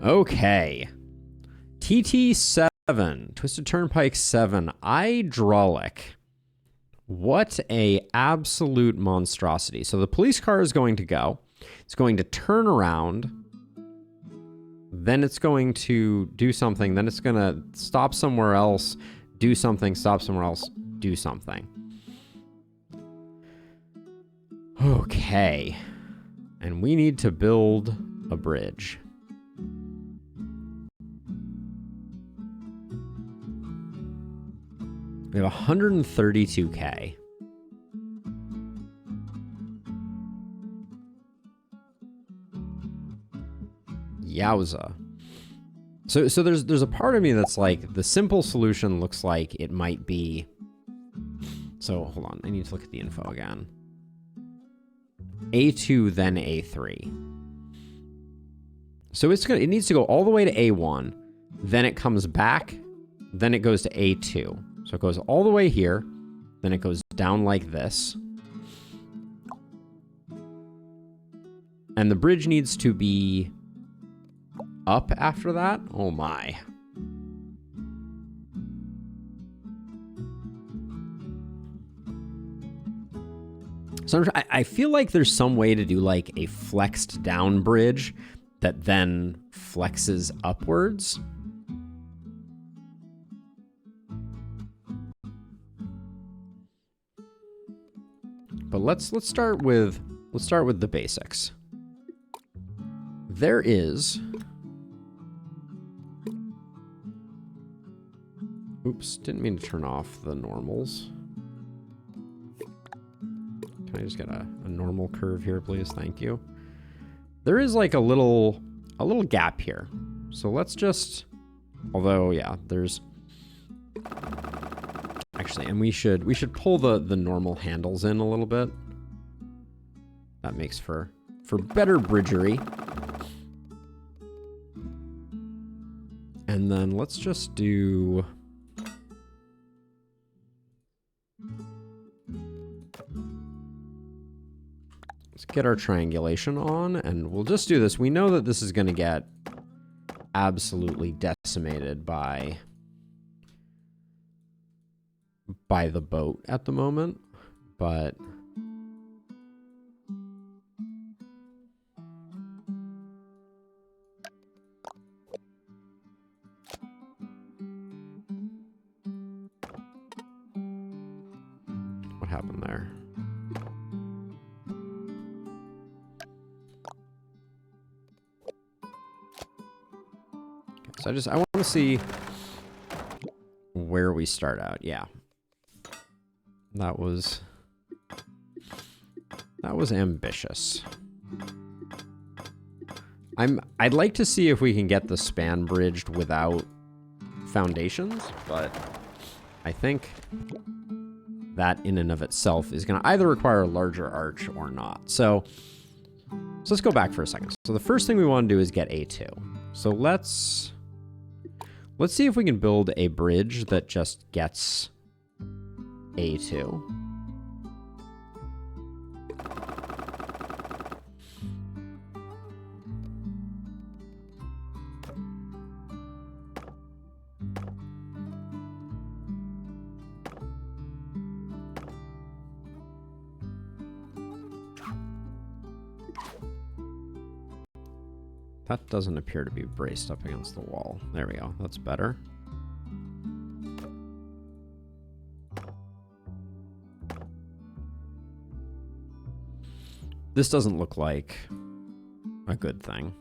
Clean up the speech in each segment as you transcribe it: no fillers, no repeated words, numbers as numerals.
Okay. TT7, Twisted Turnpike 7, hydraulic. What a absolute monstrosity. So the police car is going to go. It's going to turn around. Then it's going to do something. Then it's going to stop somewhere else, do something, stop somewhere else, do something. Okay. And we need to build a bridge. We have 132K. Yowza. So there's a part of me that's like, the simple solution looks like it might be... So, hold on. I need to look at the info again. A2, then A3. So it needs to go all the way to A1, then it comes back, then it goes to A2. So it goes all the way here, then it goes down like this. And the bridge needs to be up after that? Oh my. So I feel like there's some way to do like a flexed down bridge that then flexes upwards. But let's start with the basics. There is... Oops, didn't mean to turn off the normals. Can I just get a normal curve here, please? Thank you. There is like a little gap here. So let's just... Although, yeah, there's... Actually, and we should pull the normal handles in a little bit. That makes for better bridgery. And then let's just do... Let's get our triangulation on, and we'll just do this. We know that this is going to get absolutely decimated by the boat at the moment, but what happened there? Okay, so I want to see where we start out. Yeah. That was ambitious. I'd like to see if we can get the span bridged without foundations, but I think that in and of itself is going to either require a larger arch or not. So let's go back for a second. So the first thing we want to do is get A2. So let's see if we can build a bridge that just gets A2. That doesn't appear to be braced up against the wall. There we go. That's better. This doesn't look like a good thing.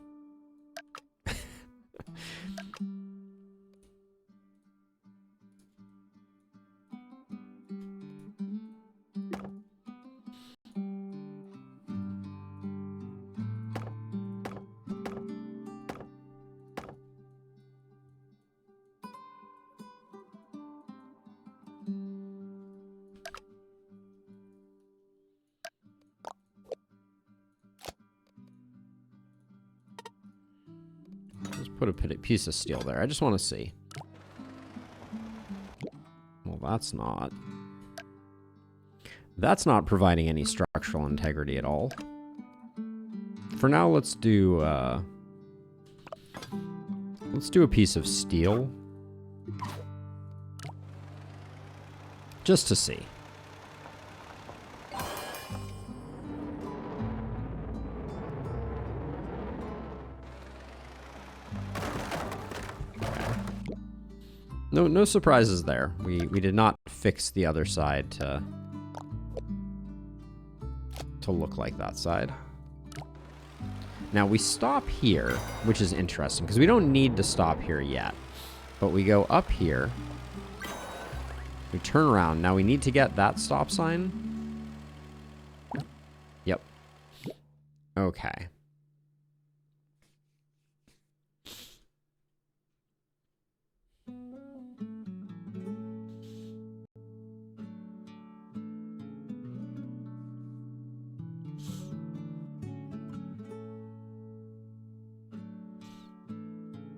Put a piece of steel there. I just want to see. Well, that's not providing any structural integrity at all. For now, let's do Let's do a piece of steel. Just to see. No surprises there. We did not fix the other side to look like that side. Now we stop here, which is interesting because we don't need to stop here yet. But we go up here. We turn around. Now we need to get that stop sign. Yep. Okay.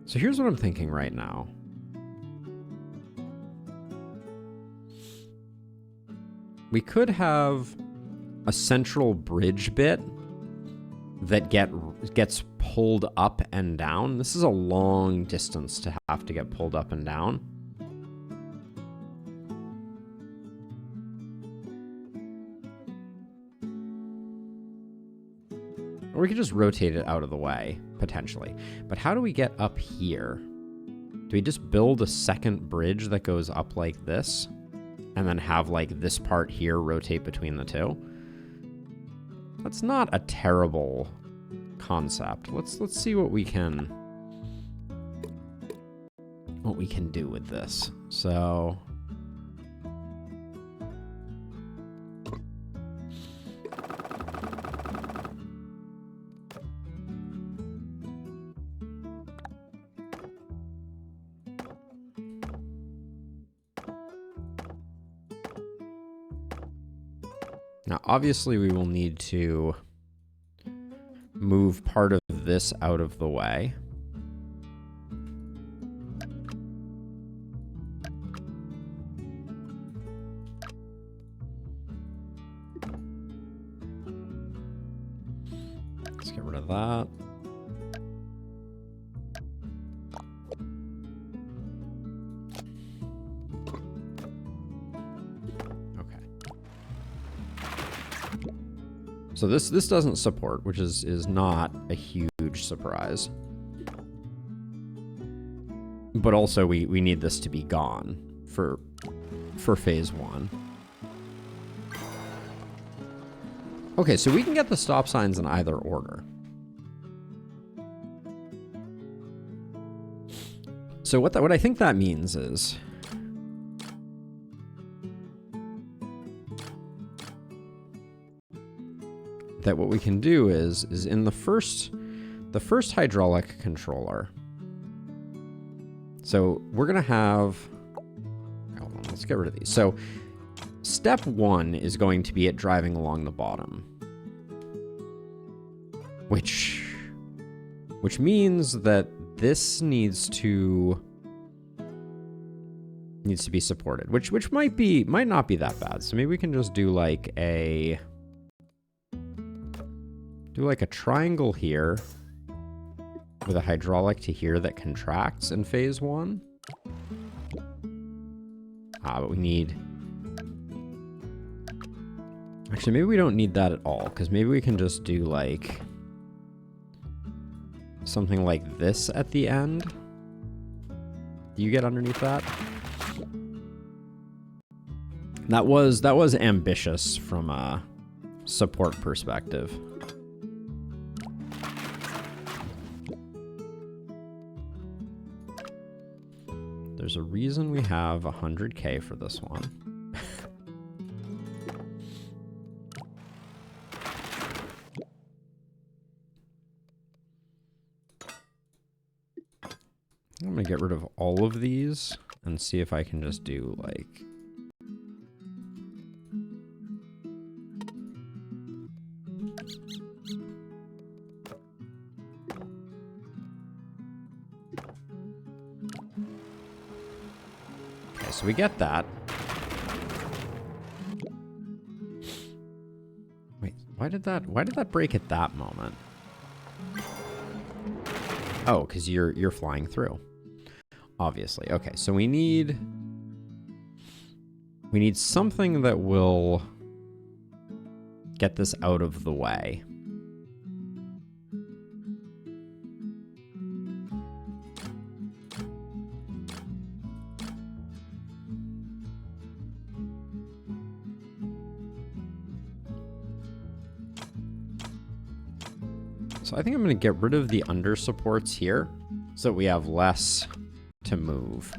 So here's what I'm thinking right now. We could have a central bridge bit that gets pulled up and down. This is a long distance to have to get pulled up and down. Or we could just rotate it out of the way, potentially. But how do we get up here? Do we just build a second bridge that goes up like this? And then have, like, this part here rotate between the two? That's not a terrible concept. Let's see what we can do with this. So... Now, obviously, we will need to move part of this out of the way. Let's get rid of that. So this doesn't support, which is not a huge surprise. But also we need this to be gone for phase 1. Okay, so we can get the stop signs in either order. So what I think that means is that what we can do is in the first hydraulic controller. So we're gonna have, hold on, let's get rid of these. So step 1 is going to be it driving along the bottom, which means that this needs to be supported, which might not be that bad. So maybe we can just do like a triangle here with a hydraulic to here that contracts in phase 1. But we need... Actually, maybe we don't need that at all, because maybe we can just do like something like this at the end. Do you get underneath that? That was ambitious from a support perspective. There's a reason we have 100K for this one. I'm gonna get rid of all of these and see if I can just do like... So we get that. Wait, why did that break at that moment? Oh, because you're flying through. obviously. Okay, so we need something that will get this out of the way. So I think I'm going to get rid of the under supports here so that we have less to move.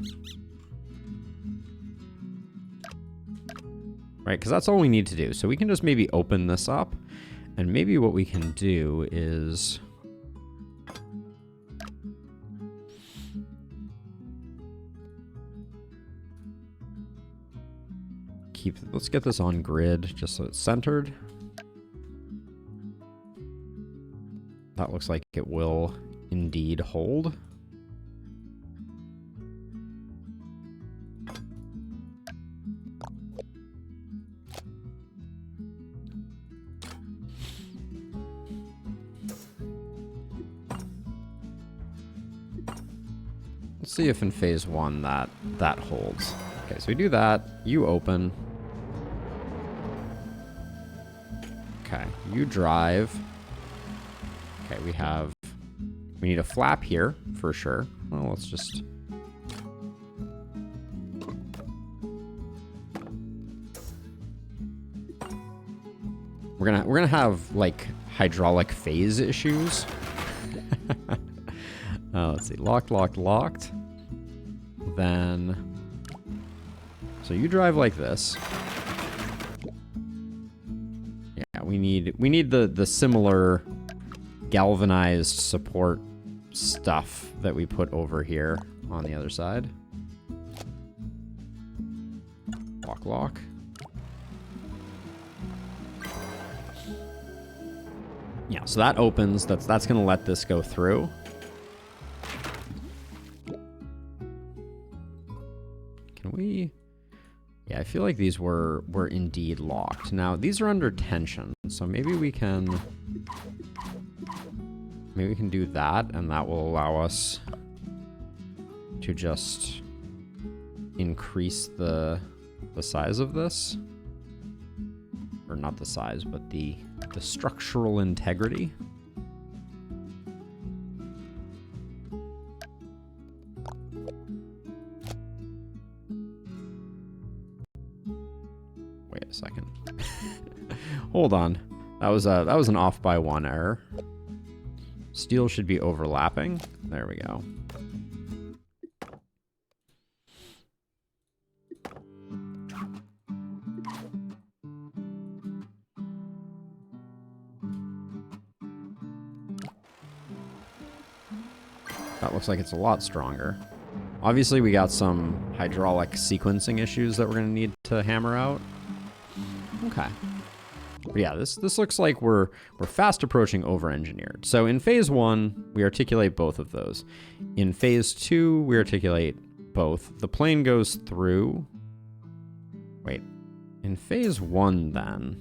Right, because that's all we need to do. So we can just maybe open this up, and maybe what we can do is let's get this on grid just so it's centered. That looks like it will indeed hold. Let's see if in phase 1 that holds. Okay, so we do that. You open. Okay, you drive. Okay, we need a flap here for sure. Well, let's just. We're gonna have like hydraulic phase issues. Let's see, locked. Then, so you drive like this. Yeah, we need the similar galvanized support stuff that we put over here on the other side. Lock. Yeah, so that opens. That's gonna let this go through. Can we? Yeah, I feel like these were indeed locked. Now these are under tension, so maybe we can do that, and that will allow us to just increase the size of this, or not the size, but the structural integrity. Wait a second. Hold on. That was an off by 1 error. Steel should be overlapping. There we go. That looks like it's a lot stronger. Obviously, we got some hydraulic sequencing issues that we're going to need to hammer out. Okay. But yeah, this looks like we're fast approaching over-engineered. So in phase 1, we articulate both of those. In phase 2, we articulate both. The plane goes through. Wait. In phase 1, then,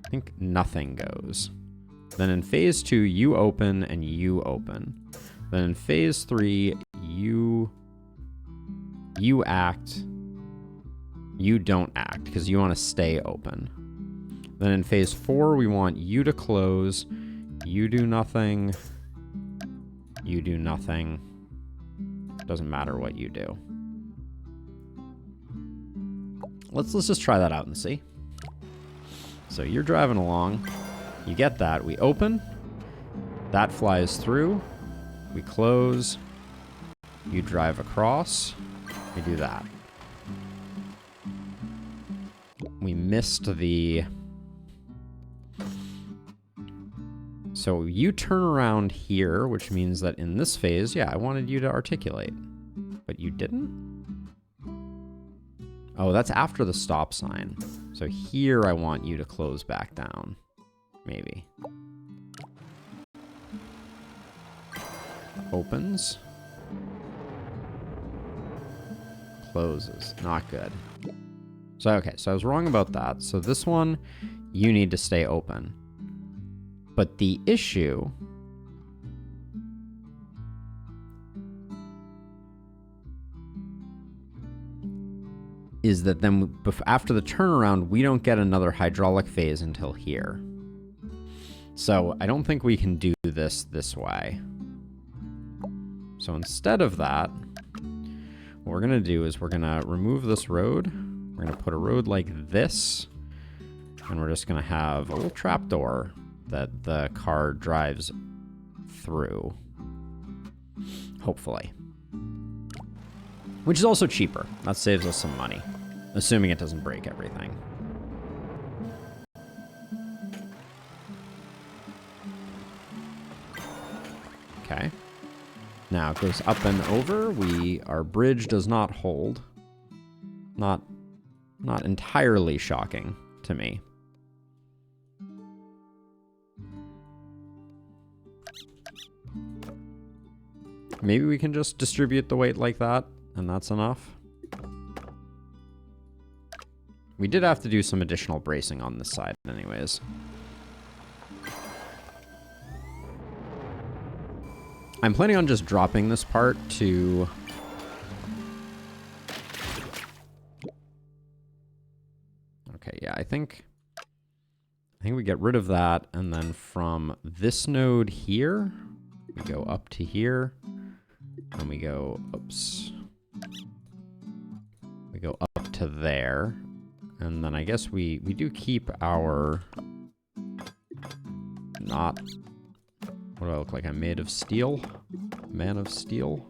I think nothing goes. Then in phase 2, you open and you open. Then in phase 3, you act. You don't act because you want to stay open. Then in phase 4, we want you to close. You do nothing. You do nothing. Doesn't matter what you do. Let's just try that out and see. So you're driving along. You get that. We open. That flies through. We close. You drive across. We do that. We missed the... So you turn around here, which means that in this phase, yeah, I wanted you to articulate. But you didn't? Oh, that's after the stop sign. So here I want you to close back down. Maybe. Opens. Closes. Not good. So, okay, so I was wrong about that. So this one, you need to stay open. But the issue is that then after the turnaround, we don't get another hydraulic phase until here. So I don't think we can do this way. So instead of that, what we're going to do is we're going to remove this road. We're going to put a road like this. And we're just going to have a little trapdoor that the car drives through. Hopefully. Which is also cheaper. That saves us some money. Assuming it doesn't break everything. Okay. Now it goes up and over. Our bridge does not hold. Not entirely shocking to me. Maybe we can just distribute the weight like that, and that's enough. We did have to do some additional bracing on this side anyways. I'm planning on just dropping this part to... Okay, yeah, I think we get rid of that, and then from this node here, we go up to here, and we go, oops. We go up to there, and then I guess we do keep our... Not... What do I look like? I'm made of steel? Man of steel?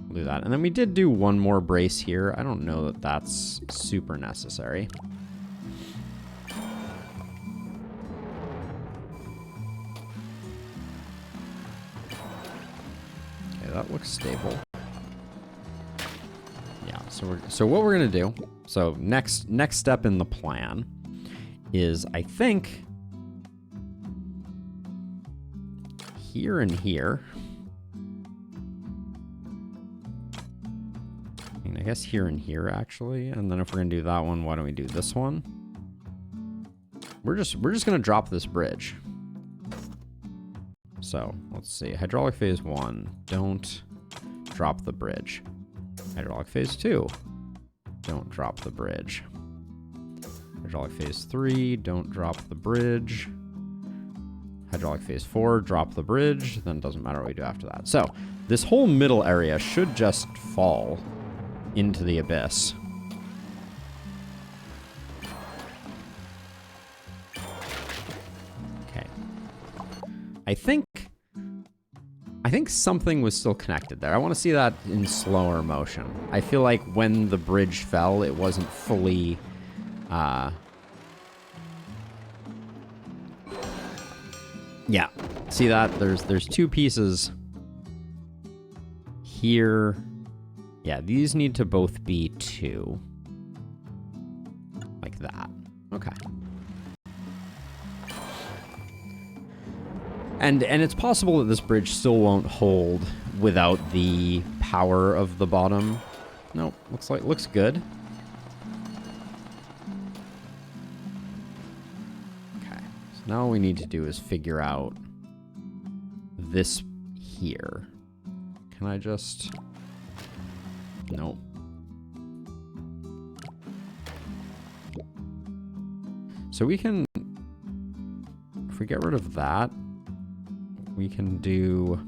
We'll do that. And then we did do one more brace here. I don't know that that's super necessary. Okay, that looks stable. Yeah, so what we're gonna do, so next step in the plan is, I think, here and here. I mean, I guess here and here, actually. And then if we're gonna do that one, why don't we do this one? We're just gonna drop this bridge. So, let's see. Hydraulic phase 1, don't drop the bridge. Hydraulic phase 2, don't drop the bridge. Hydraulic phase 3, don't drop the bridge. Hydraulic phase 4, drop the bridge. Then it doesn't matter what we do after that. So, this whole middle area should just fall into the abyss. Okay. I think something was still connected there. I want to see that in slower motion. I feel like when the bridge fell, it wasn't fully... Yeah, see that? There's two pieces here. Yeah, these need to both be 2. Like that. Okay. And it's possible that this bridge still won't hold without the power of the bottom. Nope, looks good. Now all we need to do is figure out this here. Can I just... Nope. So we can... If we get rid of that, we can do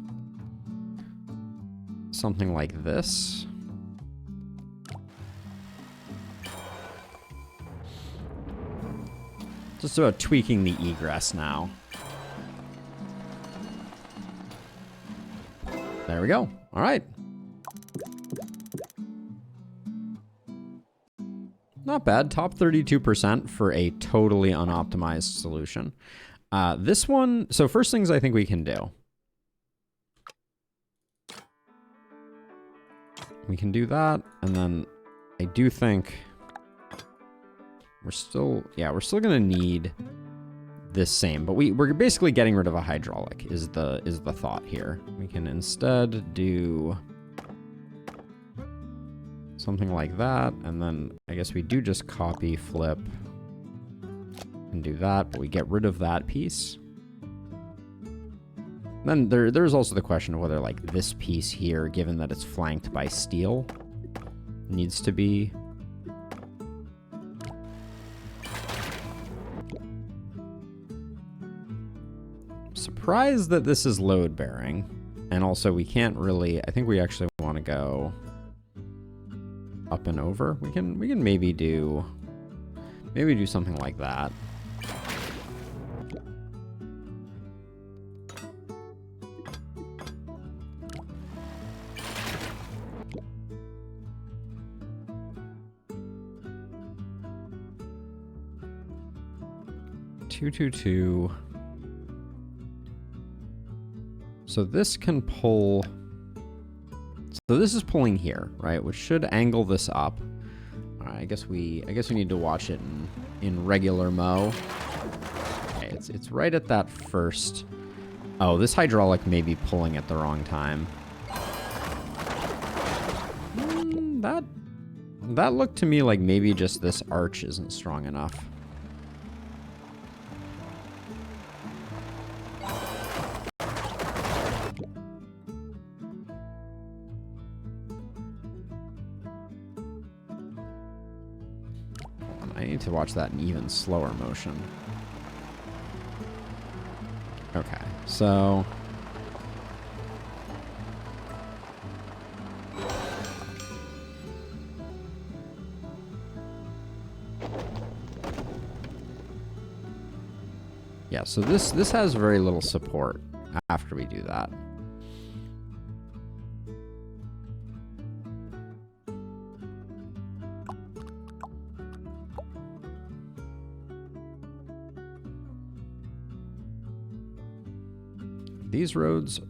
something like this. Just about tweaking the egress now. There we go. All right. Not bad. Top 32% for a totally unoptimized solution. This one, so first things I think we can do. We can do that, and then I do think we're still gonna need this same, but we're basically getting rid of a hydraulic is the thought here. We can instead do something like that, and then I guess we do just copy, flip, and do that, but we get rid of that piece. Then there's also the question of whether, like, this piece here, given that it's flanked by steel, needs to be... Surprised that this is load-bearing. And also, we can't really... I think we actually want to go up and over. We can maybe do... Maybe do something like that. Two. So this can pull. So this is pulling here, right? Which should angle this up. All right, I guess we need to watch it in regular mo. Okay, it's right at that first. Oh, this hydraulic may be pulling at the wrong time. That looked to me like maybe just this arch isn't strong enough. I need to watch that in even slower motion. Okay, so... Yeah, so this has very little support after we do that. These roads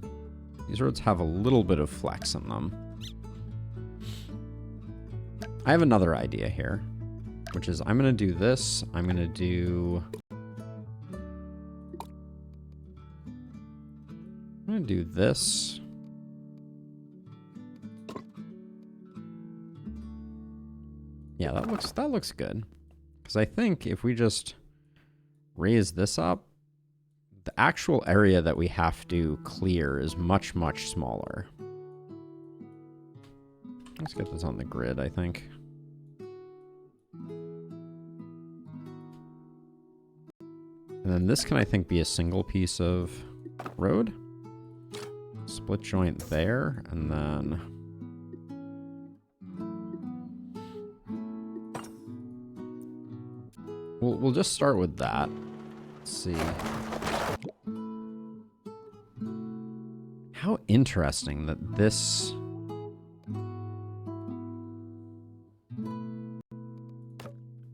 have a little bit of flex in them. I have another idea here, which is I'm going to do this. I'm going to do this. Yeah, that looks good. Because I think if we just raise this up, the actual area that we have to clear is much, much smaller. Let's get this on the grid, I think. And then this can, I think, be a single piece of road. Split joint there, and then... We'll just start with that. Let's see. How interesting that this...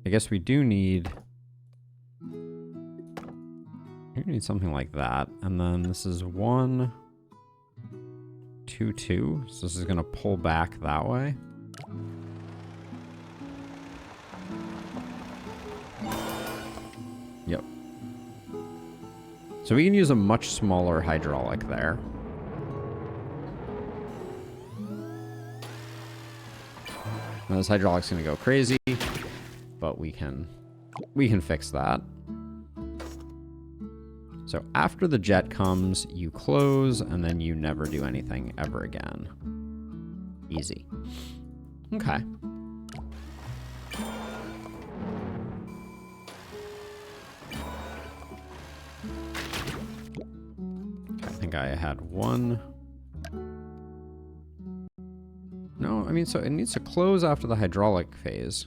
I guess we do need... We need something like that. And then this is 1, 2, 2. So this is going to pull back that way. Yep. So we can use a much smaller hydraulic there. Now this hydraulic's going to go crazy, but we can fix that. So after the jet comes, you close, and then you never do anything ever again. Easy. Okay. I think I had one. No, I mean, so it needs to close after the hydraulic phase.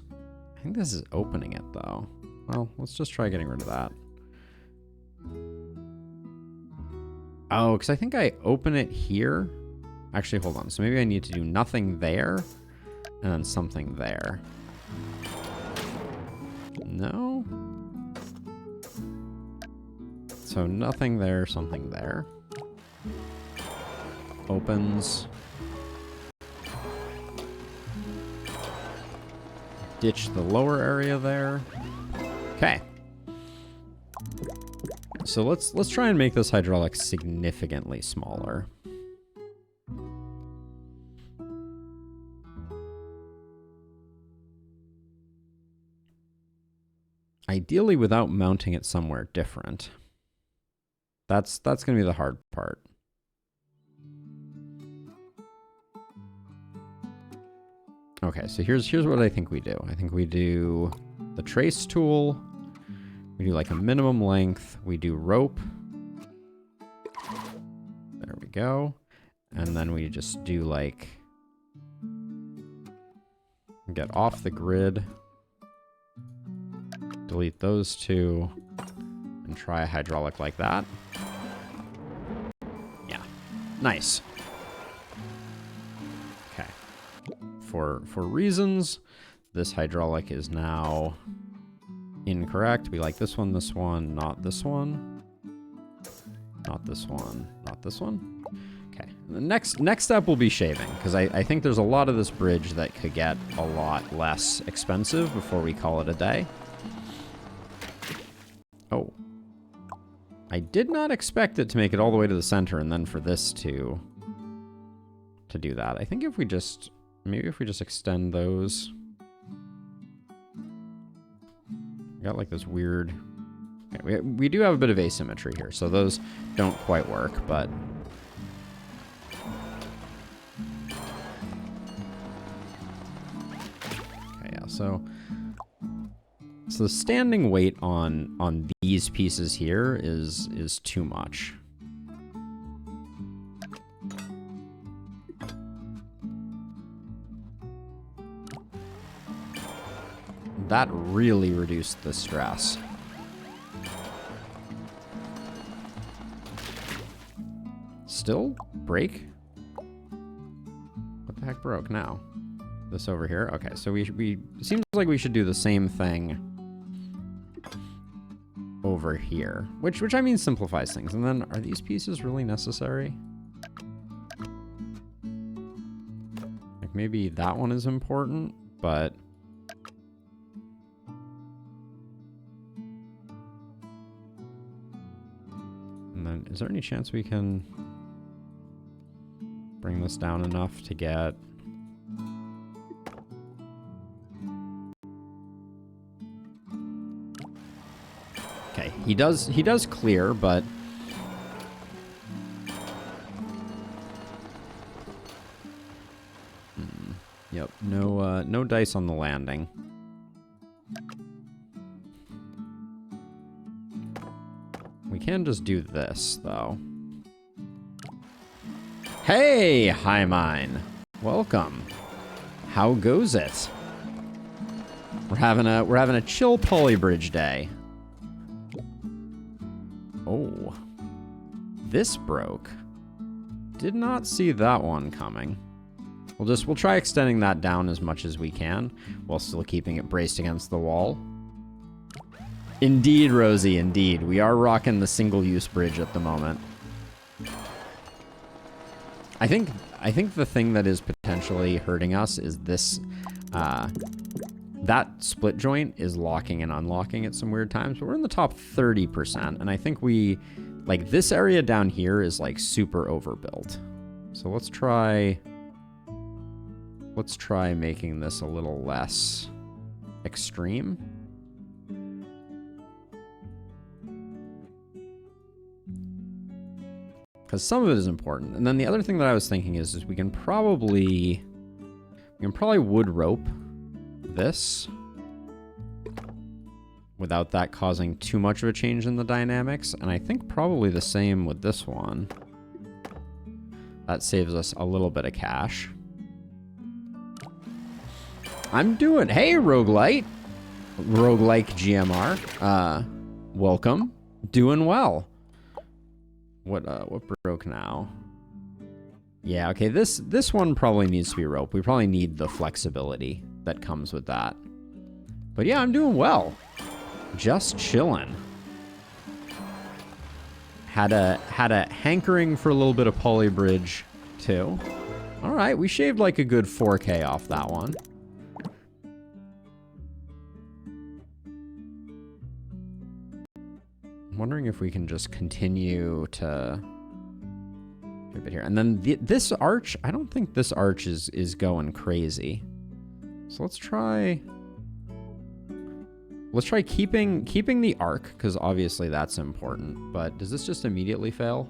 I think this is opening it, though. Well, let's just try getting rid of that. Oh, because I think I open it here. Actually, hold on. So maybe I need to do nothing there and then something there. No? So nothing there, something there. Opens. Ditch the lower area there. Okay. So let's try and make this hydraulic significantly smaller. Ideally without mounting it somewhere different. That's going to be the hard part. Okay, so here's what I think we do. I think we do the trace tool. We do like a minimum length. We do rope. There we go. And then we just do like, get off the grid. Delete those two. And try a hydraulic like that. Yeah, nice. Okay. For reasons, this hydraulic is now incorrect. We like this one, not this one. Not this one, not this one. Okay, the next step will be shaving, because I think there's a lot of this bridge that could get a lot less expensive before we call it a day. Oh. I did not expect it to make it all the way to the center and then for this to do that. I think if we just, maybe if we just extend those. We got like this weird, okay, we do have a bit of asymmetry here, so those don't quite work, but. Okay, yeah, so the standing weight on these pieces here is too much. That really reduced the stress. Still break? What the heck broke now? This over here? Okay, so we seems like we should do the same thing over here, which I mean simplifies things. And then, are these pieces really necessary? Like maybe that one is important, but and then is there any chance we can bring this down enough to get okay, he does clear, but yep, no dice on the landing. We can just do this though. Hey, High Mine, welcome. How goes it? We're having a chill polybridge day. Oh, this broke. Did not see that one coming. We'll try extending that down as much as we can while still keeping it braced against the wall. Indeed, Rosie, indeed. We are rocking the single-use bridge at the moment. I think the thing that is potentially hurting us is this that split joint is locking and unlocking at some weird times, but we're in the top 30%, and I think like this area down here is like super overbuilt. So let's try making this a little less extreme. Because some of it is important. And then the other thing that I was thinking is we can probably wood rope this without that causing too much of a change in the dynamics. And I think probably the same with this one. That saves us a little bit of cash. I'm doing, hey, roguelike GMR, welcome, doing well. What broke now? Yeah, okay, this one probably needs to be rope. We probably need the flexibility that comes with that. But yeah, I'm doing well. Just chilling. Had a hankering for a little bit of polybridge too. All right, we shaved like a good 4K off that one. I'm wondering if we can just continue to do a bit here. And then this arch, I don't think this arch is going crazy. So let's try keeping the arc, because obviously that's important. But does this just immediately fail?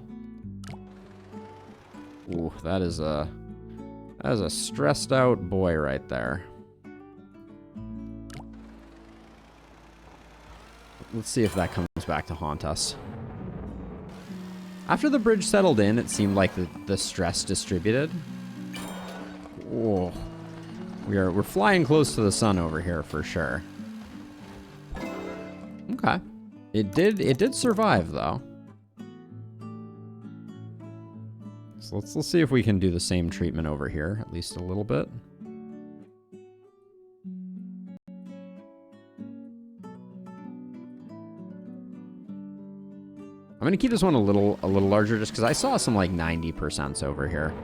Ooh, that is That is a stressed out boy right there. Let's see if that comes back to haunt us. After the bridge settled in, it seemed like the stress distributed. Whoa. We're flying close to the sun over here for sure. Okay. It did survive though. So let's see if we can do the same treatment over here, at least a little bit. I'm gonna keep this one a little larger just because I saw some like 90% over here.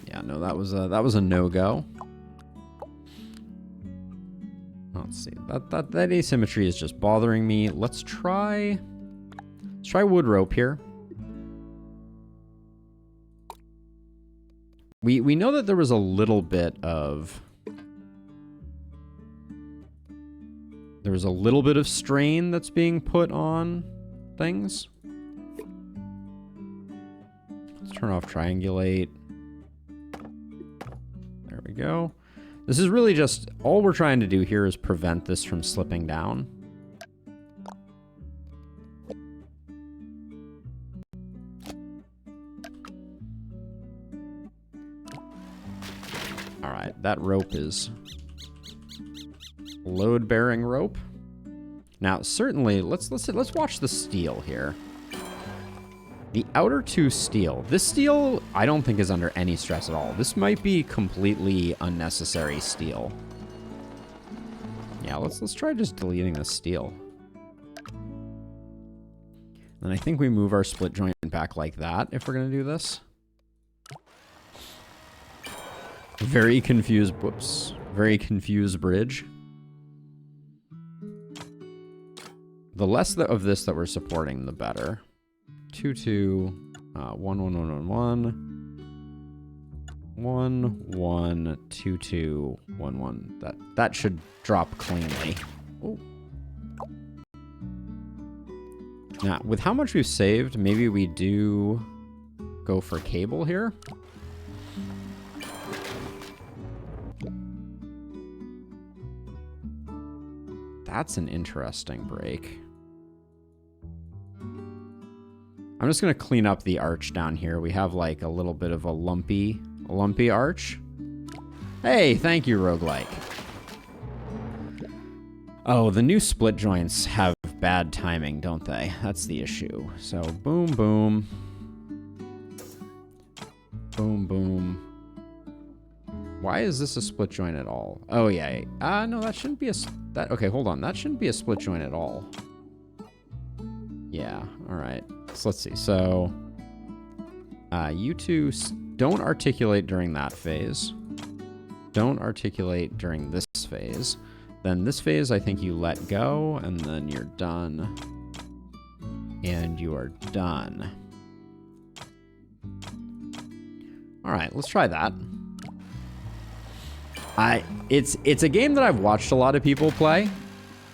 Yeah, no, that was a no-go. Let's see. That asymmetry is just bothering me. Let's try wood rope here. We know that there was a little bit of strain that's being put on things. Let's turn off triangulate. There we go. This is really just, all we're trying to do here is prevent this from slipping down. All right, that rope is load-bearing rope. Now, certainly, let's watch the steel here. The outer two steel. This steel, I don't think is under any stress at all. This might be completely unnecessary steel. Yeah, let's try just deleting the steel. And I think we move our split joint back like that if we're gonna do this. Very confused, whoops. Very confused bridge. The less of this that we're supporting, the better. 2 2 1 1 1 1 1 1 2 2 1 1. That should drop cleanly. Oh. Now, with how much we've saved, maybe we do go for cable here. That's an interesting break. I'm just going to clean up the arch down here. We have like a little bit of a lumpy arch. Hey, thank you, roguelike. Oh, the new split joints have bad timing, don't they? That's the issue. So, boom, boom. Boom, boom. Why is this a split joint at all? Oh, yeah. No, that shouldn't be a... okay, hold on. That shouldn't be a split joint at all. Yeah, all right. So let's see. So, you two don't articulate during that phase. Don't articulate during this phase. Then this phase, I think you let go, and then you're done. And you are done. All right, let's try that. It's a game that I've watched a lot of people play.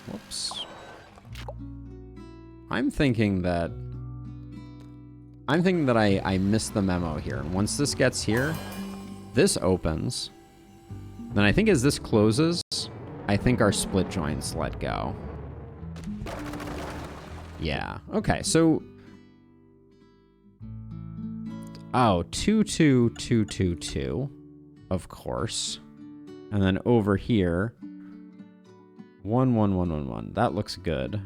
Whoops. I'm thinking that I missed the memo here. And once this gets here, this opens. Then I think as this closes, I think our split joints let go. Yeah. Okay, so... oh, 2, 2, 2, 2, 2. Of course. And then over here, 1, 1, 1, 1, 1. That looks good.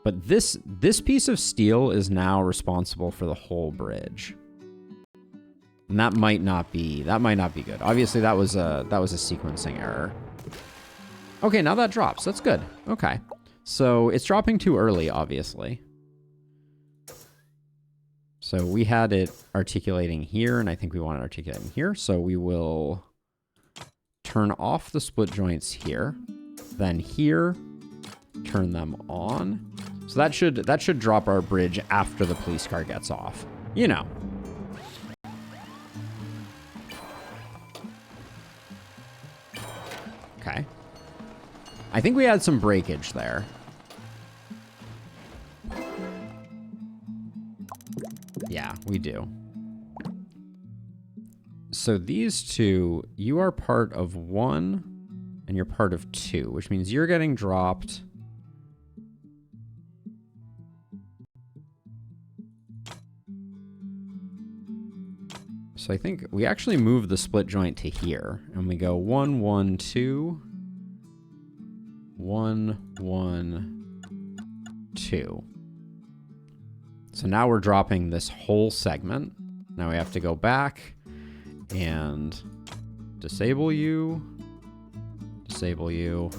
But this piece of steel is now responsible for the whole bridge. And that might not be good. Obviously that was a sequencing error. Okay, now that drops. That's good. Okay. So it's dropping too early, obviously. So we had it articulating here, and I think we want it articulating here. So we will turn off the split joints here. Then here, turn them on. So that should drop our bridge after the police car gets off. You know. Okay. I think we had some breakage there. we do. So these two, you are part of 1 and you're part of 2, which means you're getting dropped. So I think we actually move the split joint to here, and we go 1, 1, 2, 1, 1, 2. So now we're dropping this whole segment. Now we have to go back and disable you, disable you,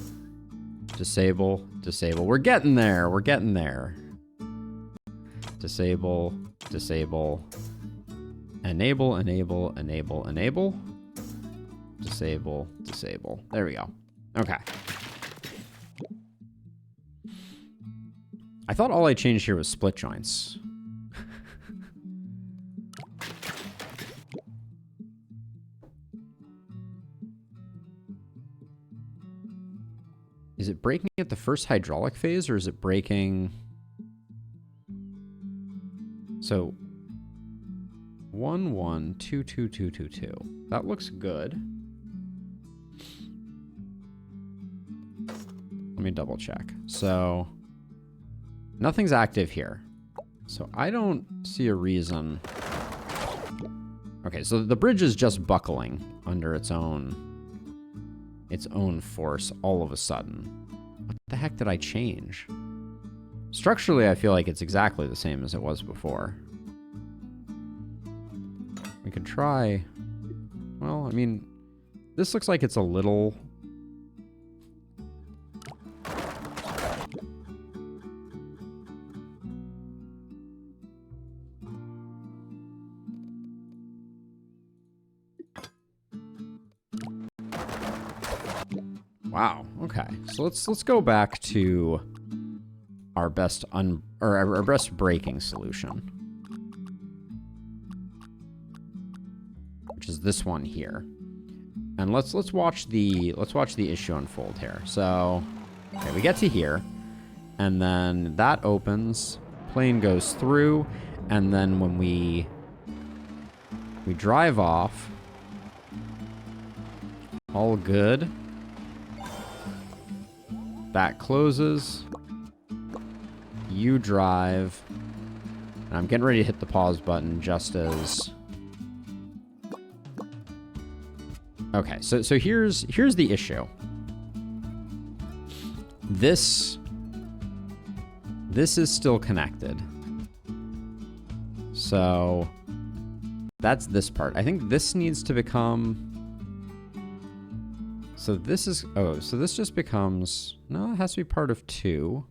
disable, disable. We're getting there. We're getting there. Disable, disable. Enable, enable, enable, enable. Disable, disable. There we go. Okay. I thought all I changed here was split joints. Is it breaking at the first hydraulic phase, or is it breaking... So... 1, 1, 2, 2, 2, 2, 2. That looks good. Let me double check. So, nothing's active here. So I don't see a reason. Okay, so the bridge is just buckling under its own force all of a sudden. What the heck did I change? Structurally, I feel like it's exactly the same as it was before. We could try... Well, I mean, this looks like it's a little... Wow, okay. So let's go back to our best our best braking solution, which is this one here. And let's watch the issue unfold here. So, okay, we get to here, and then that opens, plane goes through, and then when we drive off, all good. That closes. You drive. And I'm getting ready to hit the pause button just as... Okay, so here's the issue. This is still connected. So that's this part. I think this needs to become... So this is... Oh, so this just becomes... No, it has to be part of 2.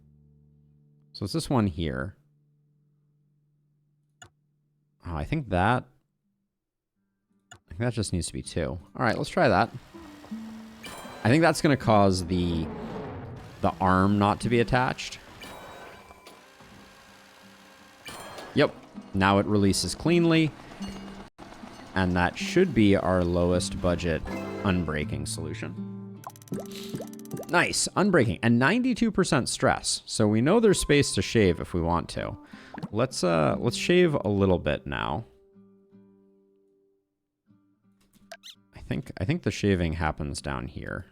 So it's this one here. Oh, I think that just needs to be 2. All right, let's try that. I think that's going to cause the arm not to be attached. Yep. Now it releases cleanly. And that should be our lowest budget unbraking solution. Nice. Unbraking. And 92% stress. So we know there's space to shave if we want to. Let's shave a little bit now. I think the shaving happens down here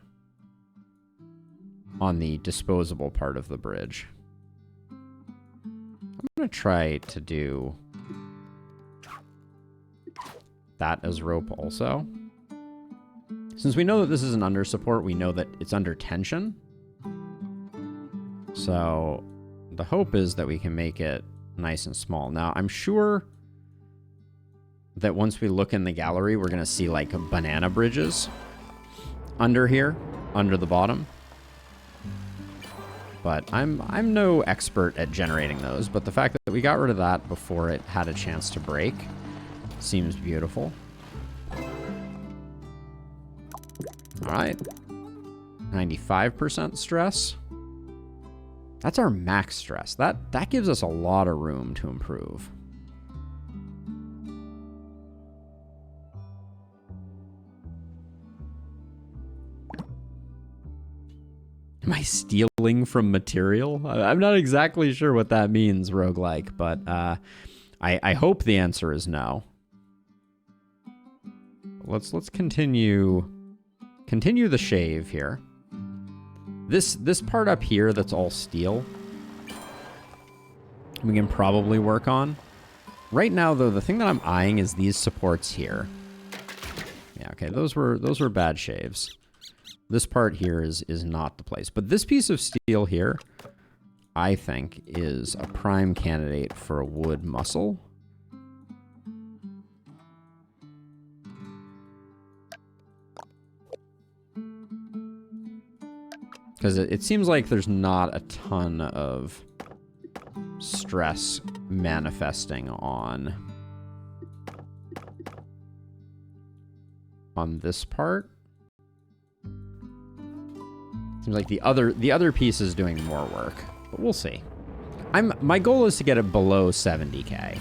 on the disposable part of the bridge. I'm going to try to do that as rope also. Since we know that this is an under support, we know that it's under tension. So the hope is that we can make it nice and small. Now, I'm sure that once we look in the gallery, we're going to see like banana bridges under here, under the bottom. But I'm no expert at generating those, but the fact that we got rid of that before it had a chance to break seems beautiful. All right. 95% stress. That's our max stress. That gives us a lot of room to improve. Am I stealing from material? I'm not exactly sure what that means, roguelike, but I hope the answer is no. Let's continue the shave here. This part up here that's all steel, we can probably work on. Right now, though, the thing that I'm eyeing is these supports here. Yeah, okay, those were bad shaves. This part here is not the place. But this piece of steel here, I think, is a prime candidate for a wood muscle. Because it seems like there's not a ton of stress manifesting on this part. Seems like the other piece is doing more work, but we'll see. My goal is to get it below 70K.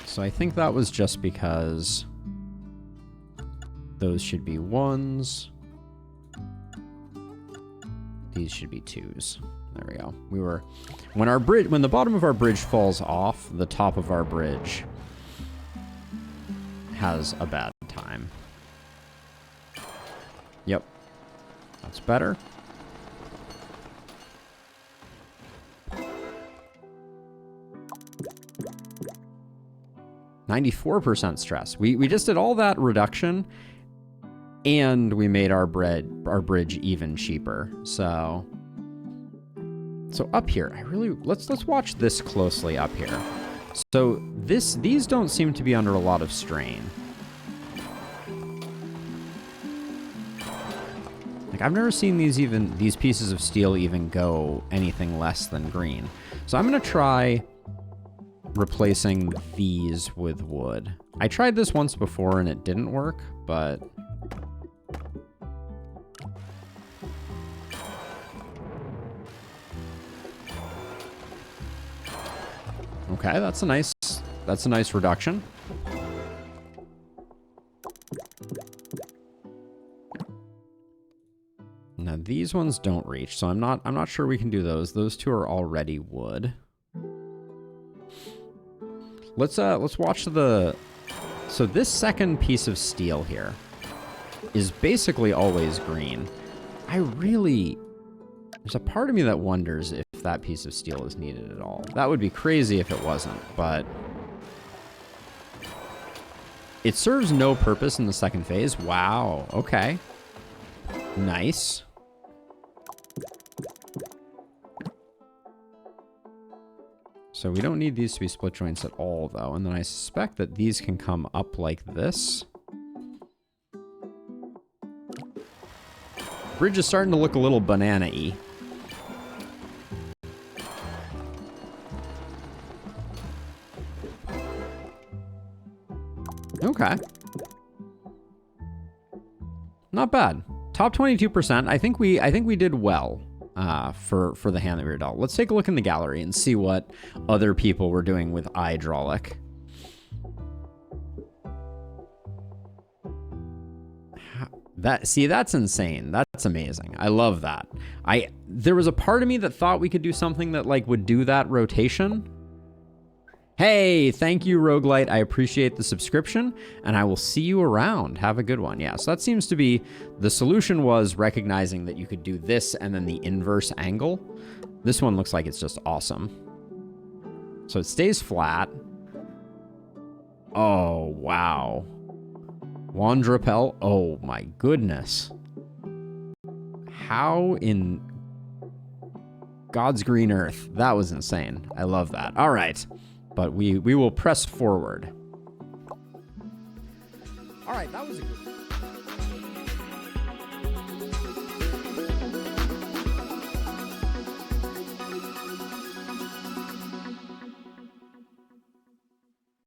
So I think that was just because those should be 1s. These should be 2s. There we go. When the bottom of our bridge falls off, the top of our bridge has a bad time. Yep. That's better. %94 stress. We just did all that reduction, and we made our bridge even cheaper. So up here, let's watch this closely up here. So these don't seem to be under a lot of strain. Like, I've never seen these pieces of steel even go anything less than green. So I'm gonna try replacing these with wood. I tried this once before and it didn't work, but okay, that's a nice reduction. Now these ones don't reach, so I'm not sure we can do those. Those two are already wood. Let's watch so this second piece of steel here is basically always green. There's a part of me that wonders if that piece of steel is needed at all. That would be crazy if it wasn't, but it serves no purpose in the second phase. Wow, okay. Nice. So we don't need these to be split joints at all, though. And then I suspect that these can come up like this. Bridge is starting to look a little banana-y. Okay. Not bad. Top 22%. I think we did well for the hand that we were dealt. Let's take a look in the gallery and see what other people were doing with hydraulic. That's insane. That's amazing. I love that. There was a part of me that thought we could do something that like would do that rotation. Hey, thank you, Roguelite. I appreciate the subscription, and I will see you around. Have a good one. Yeah, so that seems to be the solution, was recognizing that you could do this and then the inverse angle. This one looks like it's just awesome. So it stays flat. Oh, wow. Wandrapel. Oh, my goodness. How in God's green earth? That was insane. I love that. All right. But we will press forward. All right, that was a good one.